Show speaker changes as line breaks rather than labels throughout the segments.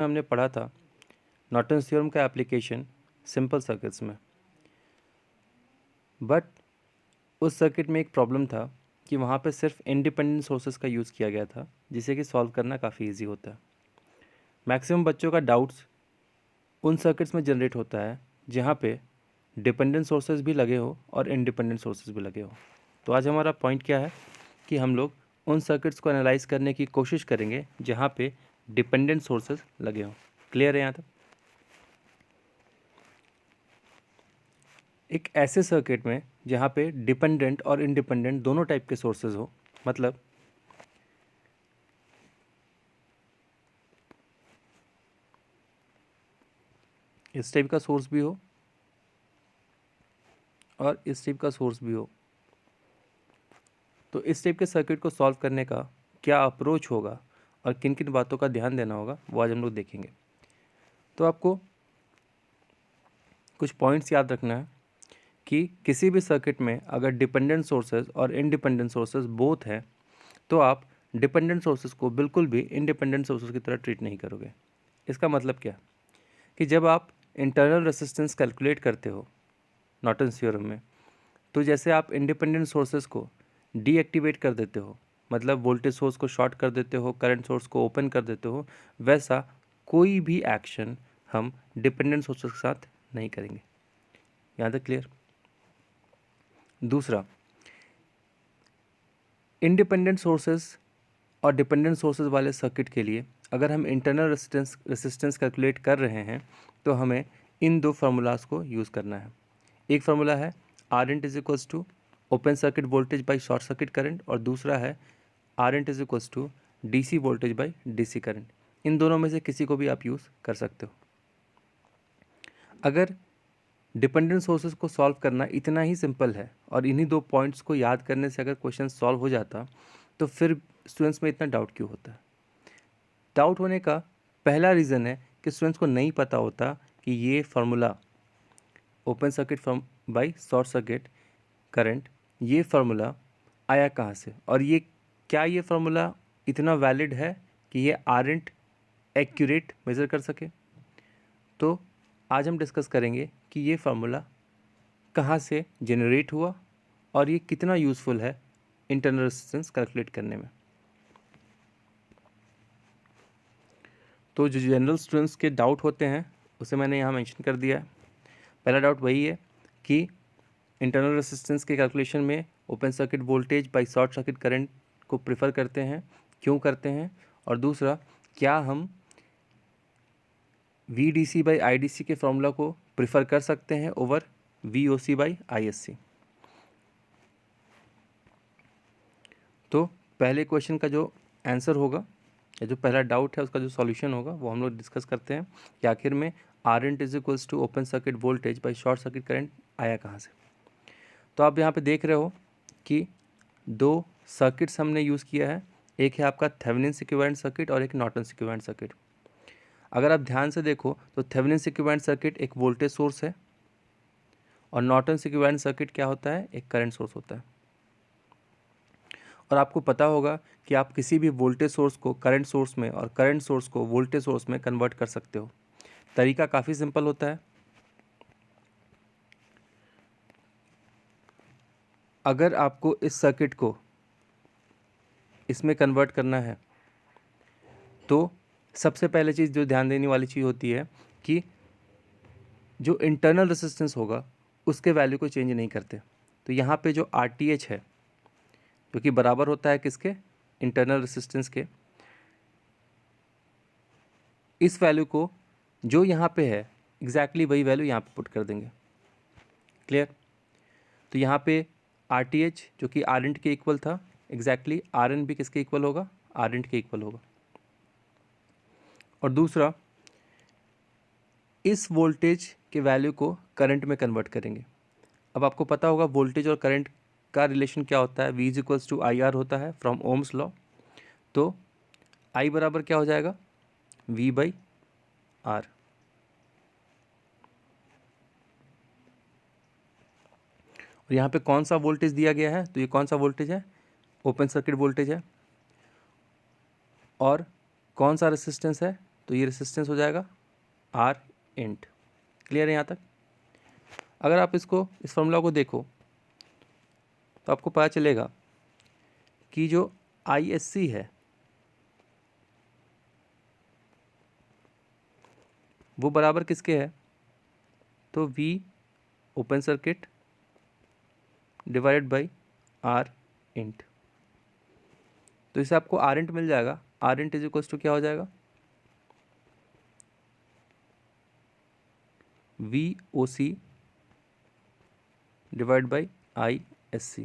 हमने पढ़ा था नॉर्टन्स थ्योरम का एप्लीकेशन सिंपल सर्किट्स में, बट उस सर्किट में एक प्रॉब्लम था कि वहाँ पे सिर्फ इंडिपेंडेंट सोर्सेज का यूज़ किया गया था, जिसे कि सॉल्व करना काफ़ी इजी होता है। मैक्सिमम बच्चों का डाउट्स उन सर्किट्स में जनरेट होता है जहाँ पे डिपेंडेंट सोर्सेज भी लगे हो और इंडिपेंडेंट सोर्सेज भी लगे हो। तो आज हमारा पॉइंट क्या है कि हम लोग उन सर्किट्स को एनालाइज करने की कोशिश करेंगे जहाँ पे डिपेंडेंट सोर्सेज लगे हों। क्लियर है यहाँ तक? एक ऐसे सर्किट में जहाँ पे डिपेंडेंट और इंडिपेंडेंट दोनों टाइप के सोर्सेज हो, मतलब इस टाइप का सोर्स भी हो और इस टाइप का सोर्स भी हो, तो इस टाइप के सर्किट को सॉल्व करने का क्या अप्रोच होगा और किन किन बातों का ध्यान देना होगा वो आज हम लोग देखेंगे। तो आपको कुछ पॉइंट्स याद रखना है कि किसी भी सर्किट में अगर डिपेंडेंट सोर्सेज और इंडिपेंडेंट सोर्सेज बोथ हैं तो आप डिपेंडेंट सोर्सेज को बिल्कुल भी इंडिपेंडेंट सोर्सेज की तरह ट्रीट नहीं करोगे। इसका मतलब क्या कि जब आप इंटरनल रेसिस्टेंस कैलकुलेट करते हो नॉर्टन्स थ्योरम में, तो जैसे आप इंडिपेंडेंट सोर्सेज को डीएक्टिवेट कर देते हो, मतलब वोल्टेज सोर्स को शॉर्ट कर देते हो, करंट सोर्स को ओपन कर देते हो, वैसा कोई भी एक्शन हम डिपेंडेंट सोर्सेज के साथ नहीं करेंगे। यहाँ तक क्लियर? दूसरा, इंडिपेंडेंट सोर्सेज और डिपेंडेंट सोर्सेज वाले सर्किट के लिए अगर हम इंटरनल रेसिस्टेंस कैलकुलेट कर रहे हैं तो हमें इन दो फार्मूलाज को यूज़ करना है। एक फार्मूला है R int is equals to open circuit voltage by short circuit current, और दूसरा है R int is equals to DC voltage by DC current. इन दोनों में से किसी को भी आप यूज़ कर सकते हो। अगर डिपेंडेंट सोर्सेज को सॉल्व करना इतना ही सिंपल है और इन्हीं दो पॉइंट्स को याद करने से अगर क्वेश्चन सॉल्व हो जाता तो फिर स्टूडेंट्स में इतना डाउट क्यों होता है? डाउट होने का पहला रीज़न है कि स्टूडेंट्स को नहीं पता होता कि ये formula open circuit from by short circuit current, ये फार्मूला आया कहाँ से, और ये क्या ये फार्मूला इतना वैलिड है कि ये आरंट एक्यूरेट मेज़र कर सके। तो आज हम डिस्कस करेंगे कि ये फार्मूला कहाँ से जनरेट हुआ और ये कितना यूज़फुल है इंटरनल रेजिस्टेंस कैलकुलेट करने में। तो जो जनरल स्टूडेंट्स के डाउट होते हैं उसे मैंने यहाँ मेंशन कर दिया है। पहला डाउट वही है कि इंटरनल रेजिस्टेंस के कैलकुलेशन में open circuit voltage by short circuit current को प्रेफर करते हैं, क्यों करते हैं, और दूसरा क्या हम V D C by I D C के फॉर्मूला को प्रेफर कर सकते हैं over V O C by I S C. तो पहले क्वेश्चन का जो आंसर होगा या जो पहला डाउट है उसका जो सॉल्यूशन होगा वो हम लोग डिस्कस करते हैं कि आखिर में R int is equals to open circuit voltage by short circuit current आया कहाँ से। तो आप यहाँ पे देख रहे हो कि दो सर्किट्स हमने यूज़ किया है, एक है आपका थेवेनिन्स इक्विवेलेंट सर्किट और एक नॉर्टन्स इक्विवेलेंट सर्किट। अगर आप ध्यान से देखो तो थेवेनिन्स इक्विवेलेंट सर्किट एक वोल्टेज सोर्स है और नॉर्टन्स इक्विवेलेंट सर्किट क्या होता है, एक करंट सोर्स होता है। और आपको पता होगा कि आप किसी भी वोल्टेज सोर्स को करंट सोर्स में और करंट सोर्स को वोल्टेज सोर्स में कन्वर्ट कर सकते हो। तरीका काफ़ी सिंपल होता है। अगर आपको इस सर्किट को इसमें कन्वर्ट करना है तो सबसे पहले चीज़ जो ध्यान देने वाली चीज़ होती है कि जो इंटरनल रेजिस्टेंस होगा उसके वैल्यू को चेंज नहीं करते। तो यहाँ पे जो आर टी एच है जो कि बराबर होता है किसके, इंटरनल रेजिस्टेंस के, इस वैल्यू को जो यहाँ पे है एग्जैक्टली वही वैल्यू यहाँ पे पुट कर देंगे। क्लियर? तो यहाँ पे आर टी एच जो कि आर इंट के इक्वल था, एग्जैक्टली आर एन भी किसके इक्वल होगा, आर इंट के इक्वल होगा। और दूसरा, इस वोल्टेज के वैल्यू को करंट में कन्वर्ट करेंगे। अब आपको पता होगा वोल्टेज और करंट का रिलेशन क्या होता है, V is equals to I R होता है फ्रॉम ओम्स लॉ। तो I बराबर क्या हो जाएगा, V बाई आर। और यहाँ पे कौन सा वोल्टेज दिया गया है, तो ये कौन सा वोल्टेज है, ओपन सर्किट वोल्टेज है। और कौन सा रेसिस्टेंस है, तो ये रेसिस्टेंस हो जाएगा आर इंट। क्लियर है यहाँ तक? अगर आप इसको इस फॉर्मूला को देखो तो आपको पता चलेगा कि जो ISC है वो बराबर किसके है, तो V open circuit divided by R int. तो इससे आपको आर इंट मिल जाएगा। R int is equals to क्या हो जाएगा, VOC डिवाइड बाई ISC।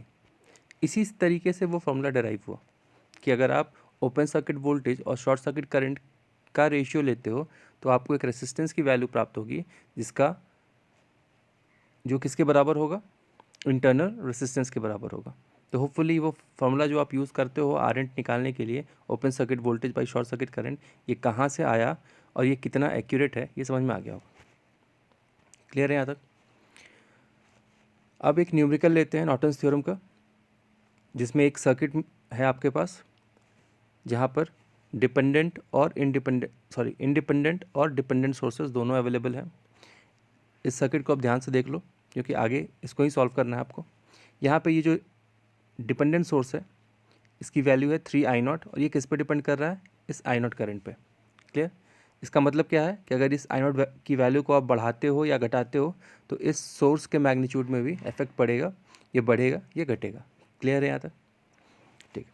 इसी तरीके से वो फॉर्मूला डेराइव हुआ कि अगर आप ओपन सर्किट वोल्टेज और शॉर्ट सर्किट करंट का रेशियो लेते हो तो आपको एक रेसिस्टेंस की वैल्यू प्राप्त होगी जिसका जो किसके बराबर होगा, इंटरनल रेसिस्टेंस के बराबर होगा। तो होपफुली वो फार्मूला जो आप यूज़ करते हो आर इंट निकालने के लिए, open circuit voltage by short circuit current, ये कहाँ से आया और ये कितना एक्यूरेट है ये समझ में आ गया होगा। क्लियर है यहाँ तक? अब एक न्यूमेरिकल लेते हैं नॉर्टन्स थ्योरम का, जिसमें एक सर्किट है आपके पास जहाँ पर इंडिपेंडेंट और डिपेंडेंट सोर्सेज दोनों अवेलेबल हैं। इस सर्किट को आप ध्यान से देख लो क्योंकि आगे इसको ही सॉल्व करना है आपको। यहाँ पे ये जो डिपेंडेंट सोर्स है इसकी वैल्यू है 3I0 और ये किस पे डिपेंड कर रहा है, इस I0 करंट पे। क्लियर? इसका मतलब क्या है कि अगर इस I0 की वैल्यू को आप बढ़ाते हो या घटाते हो तो इस सोर्स के मैग्नीट्यूड में भी इफेक्ट पड़ेगा, ये बढ़ेगा ये घटेगा। क्लियर है यहाँ तक? ठीक।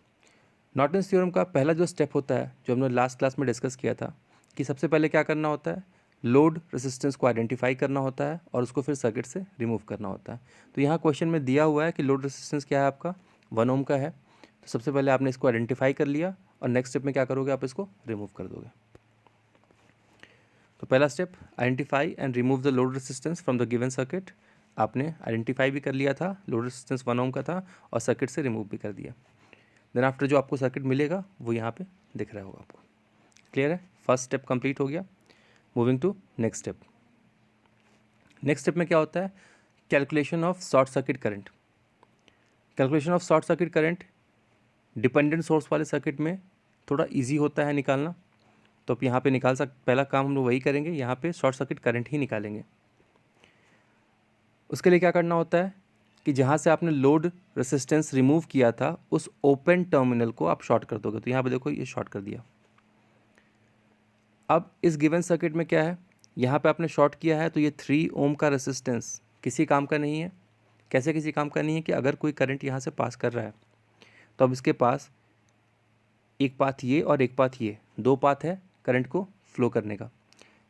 नॉर्टन्स थ्योरम का पहला जो स्टेप होता है जो हमने लास्ट क्लास में डिस्कस किया था कि सबसे पहले क्या करना होता है, लोड रेसिस्टेंस को आइडेंटिफाई करना होता है और उसको फिर सर्किट से रिमूव करना होता है। तो यहाँ क्वेश्चन में दिया हुआ है कि लोड रेसिस्टेंस क्या है आपका, 1 ओम का है। तो सबसे पहले आपने इसको आइडेंटिफाई कर लिया और नेक्स्ट स्टेप में क्या करोगे, आप इसको रिमूव कर दोगे। तो पहला step, identify and remove the load resistance from the given circuit. आपने आइडेंटिफाई भी कर लिया था, लोड रेसिस्टेंस 1 ओम का था और सर्किट से रिमूव भी कर दिया। देन आफ्टर जो आपको सर्किट मिलेगा वो यहाँ पे दिख रहा होगा आपको। क्लियर है? फर्स्ट स्टेप कंप्लीट हो गया। Moving to next step. Next step में क्या होता है, calculation of short circuit current. Calculation of short circuit current dependent source वाले सर्किट में थोड़ा इजी होता है निकालना। तो आप यहाँ पे पहला काम हम लोग वही करेंगे, यहाँ पे शॉर्ट सर्किट करंट ही निकालेंगे। उसके लिए क्या करना होता है कि जहाँ से आपने लोड रेसिस्टेंस रिमूव किया था उस ओपन टर्मिनल को आप शॉर्ट कर दोगे। तो यहाँ पे देखो ये शॉर्ट कर दिया। अब इस गिवन सर्किट में क्या है, यहाँ पे आपने शॉर्ट किया है तो ये 3 ओम का रेसिस्टेंस किसी काम का नहीं है। कैसे किसी काम का नहीं है कि अगर कोई करंट यहाँ से पास कर रहा है तो अब इसके पास एक पाथ ये और एक पाथ ये, 2 पाथ है करंट को फ्लो करने का।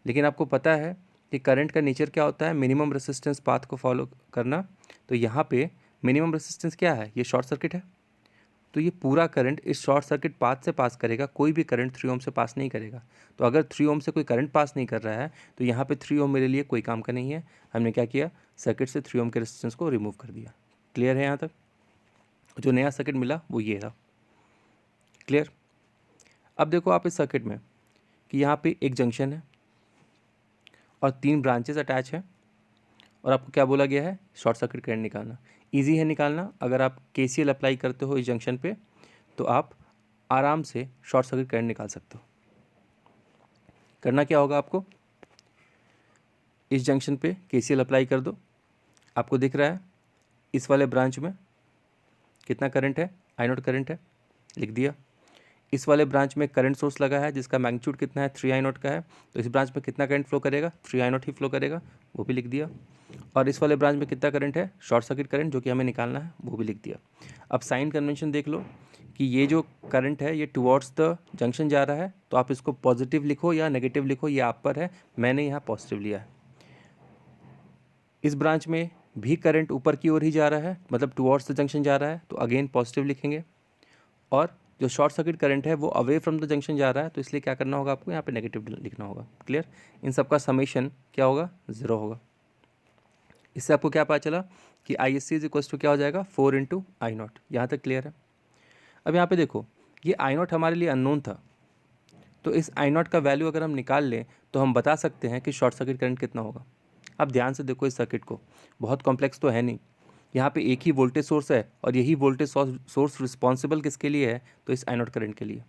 लेकिन आपको पता है कि करंट का नेचर क्या होता है, मिनिमम रेसिस्टेंस पाथ को फॉलो करना। तो यहाँ पे मिनिमम रेसिस्टेंस क्या है, ये शॉर्ट सर्किट है। तो ये पूरा करंट इस शॉर्ट सर्किट पाथ से पास करेगा, कोई भी करंट 3 ओम से पास नहीं करेगा। तो अगर 3 ओम से कोई करंट पास नहीं कर रहा है तो यहाँ पे 3 ओम मेरे लिए कोई काम का नहीं है। हमने क्या किया, सर्किट से 3 ओम के रेजिस्टेंस को रिमूव कर दिया। क्लियर है यहाँ तक? जो नया सर्किट मिला वो ये था। क्लियर? अब देखो आप इस सर्किट में कि यहाँ पे एक जंक्शन है और 3 ब्रांचेस अटैच हैं और आपको क्या बोला गया है, शॉर्ट सर्किट करंट निकालना। ईजी है निकालना। अगर आप KCL अप्लाई करते हो इस जंक्शन पे तो आप आराम से शॉर्ट सर्किट करंट निकाल सकते हो। करना क्या होगा आपको, इस जंक्शन पे KCL अप्लाई कर दो। आपको दिख रहा है इस वाले ब्रांच में कितना करंट है, I0 करंट है, लिख दिया। इस वाले ब्रांच में करंट सोर्स लगा है जिसका मैग्नीट्यूड कितना है, 3I0 का है। तो इस ब्रांच में कितना करंट फ्लो करेगा, 3I0 ही फ्लो करेगा, वो भी लिख दिया। और इस वाले ब्रांच में कितना करंट है, शॉर्ट सर्किट करंट, जो कि हमें निकालना है, वो भी लिख दिया। अब साइन कन्वेंशन देख लो कि ये जो करंट है ये टुवर्ड्स द जंक्शन जा रहा है, तो आप इसको पॉजिटिव लिखो या नेगेटिव लिखो, ये आप पर है। मैंने यहाँ पॉजिटिव लिया है। इस ब्रांच में भी करंट ऊपर की ओर ही जा रहा है, मतलब टुवर्ड्स द जंक्शन जा रहा है, तो अगेन पॉजिटिव लिखेंगे। और जो शॉर्ट सर्किट करंट है वो अवे फ्रॉम द जंक्शन जा रहा है, तो इसलिए क्या करना होगा आपको, यहाँ पे नेगेटिव लिखना होगा। क्लियर? इन सब का समेशन क्या होगा, 0 होगा। इससे आपको क्या पता चला कि ISC इज इक्वल्स टू क्या हो जाएगा, 4 × I0। यहाँ तक क्लियर है? अब यहाँ पे देखो ये I0 हमारे लिए अननोन था, तो इस I0 का वैल्यू अगर हम निकाल लें तो हम बता सकते हैं कि शॉर्ट सर्किट करंट कितना होगा। अब ध्यान से देखो इस सर्किट को, बहुत कॉम्प्लेक्स तो है नहीं। यहाँ पे एक ही वोल्टेज सोर्स है और यही वोल्टेज सोर्स रिस्पॉन्सिबल किसके लिए है, तो इस I0 करंट के लिए।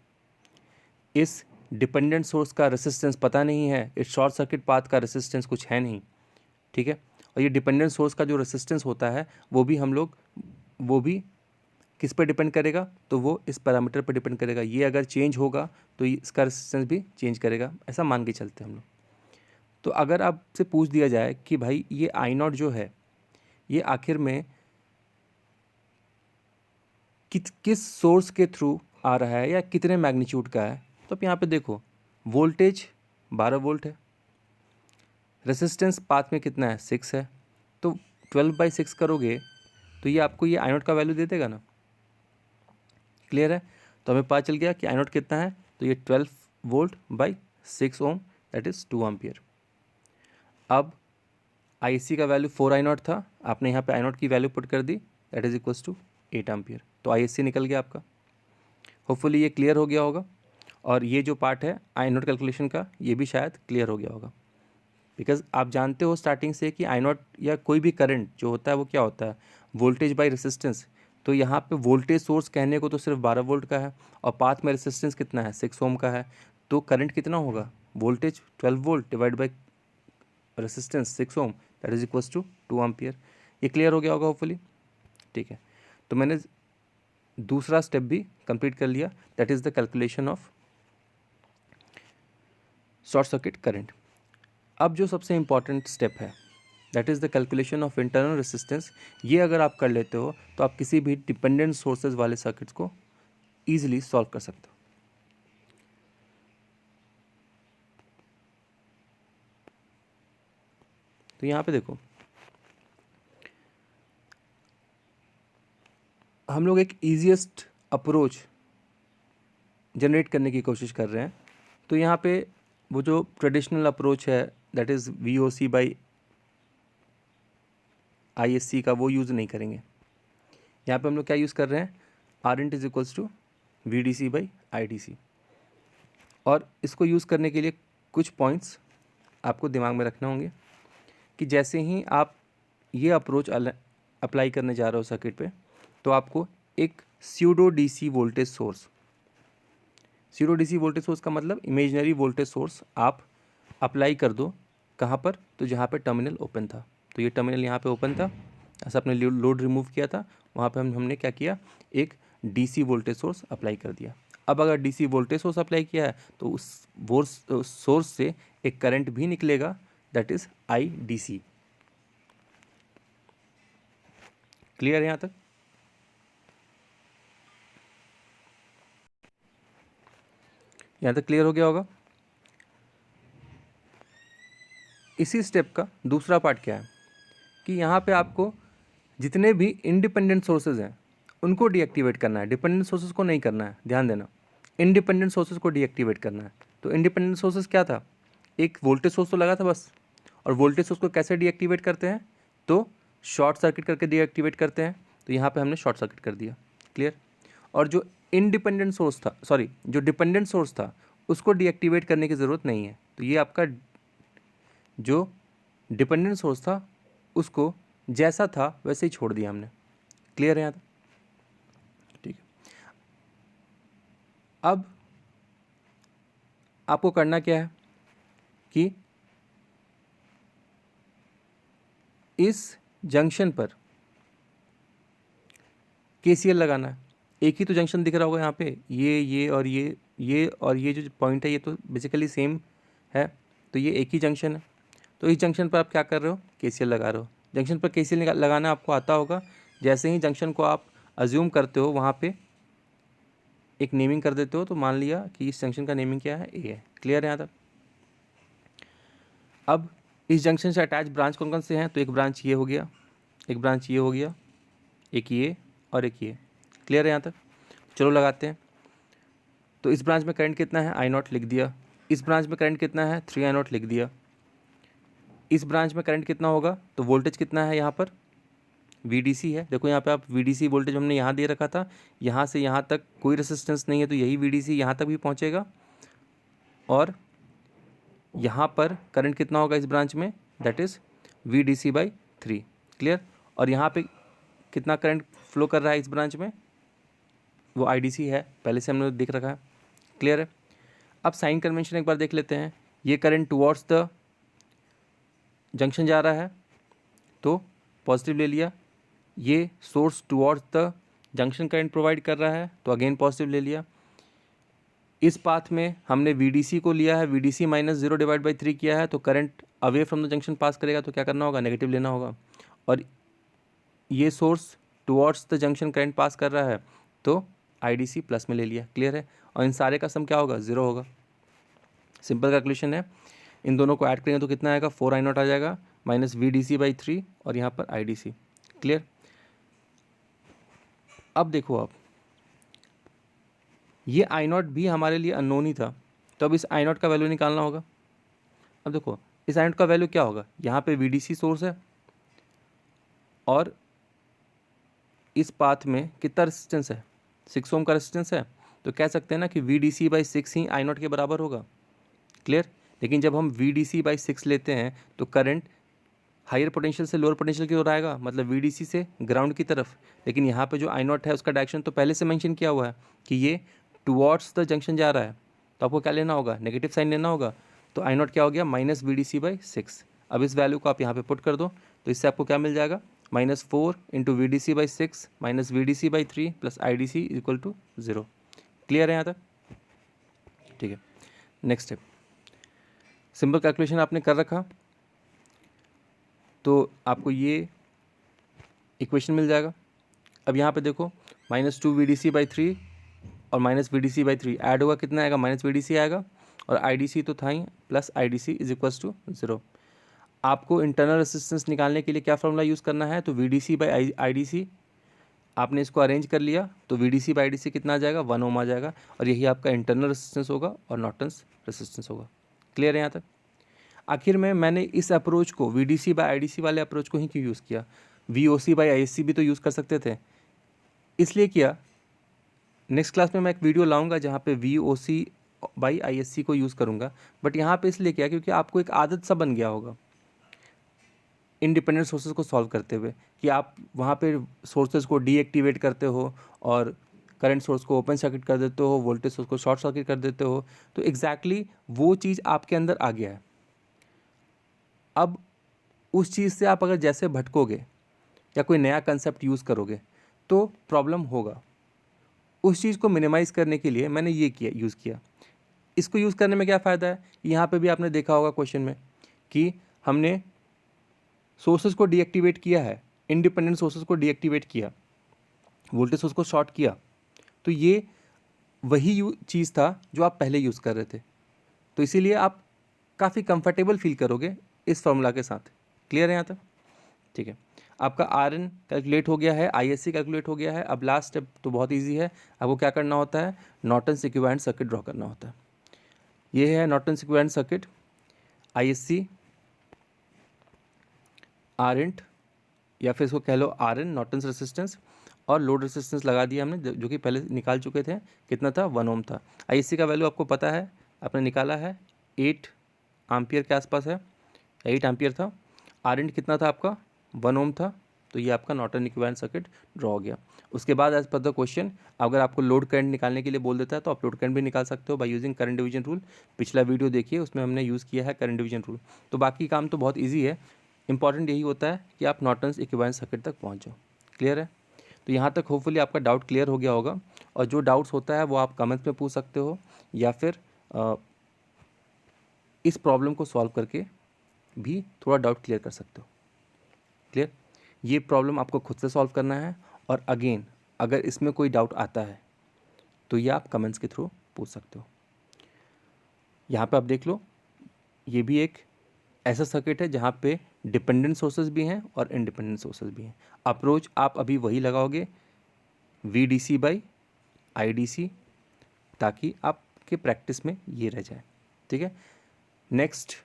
इस डिपेंडेंट सोर्स का रेसिस्टेंस पता नहीं है, इस शॉर्ट सर्किट पाथ का रेसिस्टेंस कुछ है नहीं, ठीक है। और ये डिपेंडेंट सोर्स का जो रेसिस्टेंस होता है वो भी किस पर डिपेंड करेगा, तो वो इस पैरामीटर पर डिपेंड करेगा। ये अगर चेंज होगा तो इसका रेसिस्टेंस भी चेंज करेगा, ऐसा मान के चलते हैं हम लोग। तो अगर आपसे पूछ दिया जाए कि भाई ये आई नॉट जो है ये आखिर में किस सोर्स के थ्रू आ रहा है या कितने मैग्नीट्यूड का है, तो आप यहाँ पे देखो वोल्टेज 12 वोल्ट है, रेसिस्टेंस पाथ में कितना है 6 है, तो 12/6 करोगे तो ये आपको ये आई नॉट का वैल्यू दे देगा ना। क्लियर है, तो हमें पता चल गया कि आई नॉट कितना है, तो ये 12 volt by 6 ohm that is 2 ampere. अब आई सी का वैल्यू 4 आई नॉट था, आपने यहाँ पे आई नॉट की वैल्यू पुट कर दी that is equals to 8 ampere, तो आई एस सी निकल गया आपका। होपफुली ये क्लियर हो गया होगा, और ये जो पार्ट है आई नॉट कैलकुलेशन का ये भी शायद क्लियर हो गया होगा, बिकॉज आप जानते हो स्टार्टिंग से कि आई नॉट या कोई भी करंट जो होता है वो क्या होता है, वोल्टेज बाई रेसिस्टेंस। तो यहाँ पे वोल्टेज सोर्स कहने को तो सिर्फ 12 वोल्ट का है और पाथ में रेसिस्टेंस कितना है 6 ओम का है, तो करंट कितना होगा, voltage 12 volt divide by resistance 6 ohm that is equals to 2 ampere. ये क्लियर हो गया होगा होपफुली, ठीक है। तो मैंने दूसरा स्टेप भी कंप्लीट कर लिया, that is the calculation of short circuit current. अब जो सबसे इम्पॉर्टेंट स्टेप है that is the calculation of internal resistance. ये अगर आप कर लेते हो तो आप किसी भी डिपेंडेंट सोर्सेज वाले सर्किट्स को ईजिली सॉल्व कर सकते हो। तो यहाँ पे देखो हम लोग एक ईजीएस्ट अप्रोच जनरेट करने की कोशिश कर रहे हैं। तो यहाँ पे वो जो ट्रेडिशनल अप्रोच है that is VOC by ISC का वो यूज़ नहीं करेंगे। यहाँ पे हम लोग क्या यूज़ कर रहे हैं, RNT is equals to VDC by IDC। और इसको यूज़ करने के लिए कुछ पॉइंट्स आपको दिमाग में रखने होंगे कि जैसे ही आप ये अप्रोच अप्लाई करने जा रहे हो सर्किट पे, तो आपको एक pseudo DC voltage source, pseudo DC voltage source का मतलब इमेजिनरी वोल्टेज सोर्स आप अप्लाई कर दो। कहाँ पर, तो जहाँ पे टर्मिनल ओपन था। तो ये टर्मिनल यहाँ पे ओपन था, ऐसा आपने लोड रिमूव किया था, वहाँ पे हमने क्या किया, एक DC वोल्टेज सोर्स अप्लाई कर दिया। अब अगर DC वोल्टेज सोर्स अप्लाई किया है तो उस सोर्स से एक करंट भी निकलेगा दैट इज़ IDC। क्लियर है यहाँ तक? यहाँ तक क्लियर हो गया होगा। इसी स्टेप का दूसरा पार्ट क्या है कि यहाँ पे आपको जितने भी इंडिपेंडेंट सोर्सेज हैं उनको डीएक्टिवेट करना है, डिपेंडेंट सोर्सेज को नहीं करना है। ध्यान देना, इंडिपेंडेंट सोर्सेज को डीएक्टिवेट करना है। तो इंडिपेंडेंट सोर्सेज क्या था, एक वोल्टेज सोर्स तो लगा था बस, और वोल्टेज सोर्स को कैसे डीएक्टिवेट करते हैं, तो शॉर्ट सर्किट करके डीएक्टिवेट करते हैं। तो यहाँ पे हमने शॉर्ट सर्किट कर दिया। क्लियर। और जो इंडिपेंडेंट सोर्स था, सॉरी जो डिपेंडेंट सोर्स था, उसको डीएक्टिवेट करने की ज़रूरत नहीं है। तो ये आपका जो डिपेंडेंट सोर्स था उसको जैसा था वैसे ही छोड़ दिया हमने। क्लियर है यहाँ तक? ठीक है। अब आपको करना क्या है कि इस जंक्शन पर KCL लगाना है। एक ही तो जंक्शन दिख रहा होगा यहाँ पे, ये और ये और ये जो पॉइंट है ये तो बेसिकली सेम है, तो ये एक ही जंक्शन है। तो इस जंक्शन पर आप क्या कर रहे हो, KCL लगा रहे हो। जंक्शन पर KCL लगाना आपको आता होगा। जैसे ही जंक्शन को आप अज्यूम करते हो वहाँ पे एक नेमिंग कर देते हो, तो मान लिया कि इस जंक्शन का नेमिंग क्या है, A है। क्लियर है यहाँ तक? अब इस जंक्शन से अटैच ब्रांच कौन कौन से हैं, तो एक ब्रांच ये हो गया, एक ब्रांच ये हो गया, एक ये और एक ये। क्लियर है यहाँ तक? चलो लगाते हैं। तो इस ब्रांच में करंट कितना है, I0 लिख दिया। इस ब्रांच में करंट कितना है, 3 I0 लिख दिया। इस ब्रांच में करंट कितना होगा, तो वोल्टेज कितना है यहाँ पर, VDC है। देखो यहाँ पे आप VDC वोल्टेज हमने यहाँ दे रखा था, यहाँ से यहाँ तक कोई रेसिस्टेंस नहीं है, तो यही VDC यहाँ तक भी पहुँचेगा। और यहाँ पर करंट कितना होगा इस ब्रांच में, दैट इज़ VDC/3। क्लियर। और यहाँ पे कितना करंट फ्लो कर रहा है इस ब्रांच में, वो IDC है, पहले से हमने देख रखा है। क्लियर है। अब साइन कन्वेंशन एक बार देख लेते हैं। ये करंट टुवर्ड्स द जंक्शन जा रहा है तो पॉजिटिव ले लिया, ये source towards the junction current provide कर रहा है तो अगेन पॉजिटिव ले लिया। इस पाथ में हमने VDC को लिया है, VDC माइनस 0/3 किया है तो current away from the junction pass करेगा तो क्या करना होगा, नेगेटिव लेना होगा। और ये source towards the junction current pass कर रहा है तो IDC प्लस में ले लिया। क्लियर है। और इन सारे का सम क्या होगा, 0 होगा। सिंपल कैलकुलेशन है। इन दोनों को ऐड करेंगे तो कितना आएगा, 4I0 आ जाएगा माइनस VDC/3 और यहाँ पर IDC। क्लियर। अब देखो आप, ये I0 भी हमारे लिए अननोन ही था तो अब इस I0 का वैल्यू निकालना होगा। अब देखो इस I0 का वैल्यू क्या होगा, यहाँ पे VDC सोर्स है और इस पाथ में कितना रेजिस्टेंस है, 6 ओम का रेजिस्टेंस है तो कह सकते हैं ना कि VDC/6 ही I0 के बराबर होगा। क्लियर। लेकिन जब हम VDC/6 लेते हैं तो करंट हायर पोटेंशियल से लोअर पोटेंशियल की ओर आएगा, मतलब VDC से ग्राउंड की तरफ। लेकिन यहाँ पे जो I0 है उसका डायरेक्शन तो पहले से मेंशन किया हुआ है कि ये टुवर्ड्स द जंक्शन जा रहा है तो आपको क्या लेना होगा, नेगेटिव साइन लेना होगा। तो I0 क्या हो गया, माइनस VDC/6। अब इस वैल्यू को आप यहाँ पे पुट कर दो तो इससे आपको क्या मिल जाएगा, -4 × VDC/6 minus VDC/3 plus IDC equal to 0। Clear है यहाँ तक? ठीक है। नेक्स्ट स्टेप, सिंपल कैलकुलेशन आपने कर रखा तो आपको ये इक्वेशन मिल जाएगा। अब यहाँ पे देखो -2 VDC/3 और माइनस VDC/3 ऐड होगा, कितना आएगा, माइनस VDC आएगा और IDC तो था ही, plus IDC is equals to 0। आपको इंटरनल रेसिस्टेंस निकालने के लिए क्या फॉर्मूला यूज़ करना है, तो VDC/IDC आपने इसको अरेंज कर लिया तो VDC/IDC कितना आ जाएगा, 1 ओम आ जाएगा और यही आपका इंटरनल रेसिस्टेंस होगा और नॉर्टन्स रेसिस्टेंस होगा। क्लियर है यहाँ तक? आखिर में मैंने इस अप्रोच को VDC/IDC वाले अप्रोच को ही क्यों यूज़ किया, VOC/ISC भी तो यूज़ कर सकते थे, इसलिए किया। नेक्स्ट क्लास में मैं एक वीडियो लाऊंगा जहाँ पे VOC/ISC को यूज़ करूँगा, बट यहाँ पे इसलिए किया क्योंकि आपको एक आदत सा बन गया होगा इंडिपेंडेंट सोर्सेज को सॉल्व करते हुए कि आप वहाँ पे सोर्सेज को डीएक्टिवेट करते हो और करंट सोर्स को ओपन सर्किट कर देते हो, वोल्टेज सोर्स को शॉर्ट सर्किट कर देते हो। तो एग्जैक्टली वो चीज़ आपके अंदर आ गया है। अब उस चीज़ से आप अगर जैसे भटकोगे या कोई नया कंसेप्ट यूज़ करोगे तो प्रॉब्लम होगा। उस चीज़ को मिनिमाइज़ करने के लिए मैंने ये यूज़ किया। इसको यूज़ करने में क्या फ़ायदा है, यहाँ पे भी आपने देखा होगा क्वेश्चन में कि हमने सोर्सेज को डीएक्टिवेट किया है, इंडिपेंडेंट सोर्सेज को डीएक्टिवेट किया, वोल्टेज सोर्स को शॉर्ट किया, तो ये वही चीज़ था जो आप पहले यूज़ कर रहे थे। तो इसीलिए आप काफ़ी कंफर्टेबल फील करोगे इस फॉर्मूला के साथ। क्लियर है यहाँ तक? ठीक है। आपका RN कैलकुलेट हो गया है, ISC कैलकुलेट हो गया है। अब लास्ट स्टेप तो बहुत इजी है, आपको क्या करना होता है, नॉर्टन्स इक्विवेलेंट सर्किट ड्रॉ करना होता है। ये है Norton's equivalent circuit, ISC, RN या फिर इसको कह लो RN नॉर्टन्स रेसिस्टेंस, और लोड रेसिस्टेंस लगा दिया हमने जो कि पहले निकाल चुके थे, कितना था, 1 ओम था। ISC का वैल्यू आपको पता है, आपने निकाला है 8 एम्पियर के आसपास है, 8 एम्पियर था। RN कितना था आपका, 1 ओम था। तो ये आपका नॉर्टन इक्विवेलेंट सर्किट ड्रॉ हो गया। उसके बाद एज पर द क्वेश्चन अगर आपको लोड करंट निकालने के लिए बोल देता है तो आप लोड करंट भी निकाल सकते हो by using current division rule. पिछला वीडियो देखिए, उसमें हमने यूज़ किया है करंट डिवीजन रूल। तो बाकी काम तो बहुत ईजी है, इंपॉर्टेंट यही होता है कि आप नॉर्टन्स इक्विवेलेंट सर्किट तक पहुँच जाओ। क्लियर है? तो यहाँ तक होपफुली आपका डाउट क्लियर हो गया होगा, और जो डाउट्स होता है वो आप कमेंट्स में पूछ सकते हो या फिर इस प्रॉब्लम को सॉल्व करके भी थोड़ा डाउट क्लियर कर सकते हो। क्लियर? ये प्रॉब्लम आपको खुद से सॉल्व करना है, और अगेन अगर इसमें कोई डाउट आता है तो ये आप कमेंट्स के थ्रू पूछ सकते हो। यहाँ पे आप देख लो, ये भी एक ऐसा सर्किट है जहाँ पे डिपेंडेंट सोर्सेज भी हैं और इंडिपेंडेंट सोर्सेज भी हैं। अप्रोच आप अभी वही लगाओगे, VDC/IDC, ताकि आपके प्रैक्टिस में ये रह जाए। ठीक है। नेक्स्ट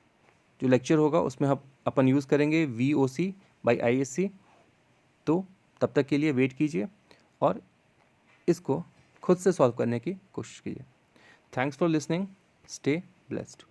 जो लेक्चर होगा उसमें हम अपन यूज़ करेंगे VOC/ISC। तो तब तक के लिए वेट कीजिए और इसको खुद से सॉल्व करने की कोशिश कीजिए। Thanks for listening, stay blessed.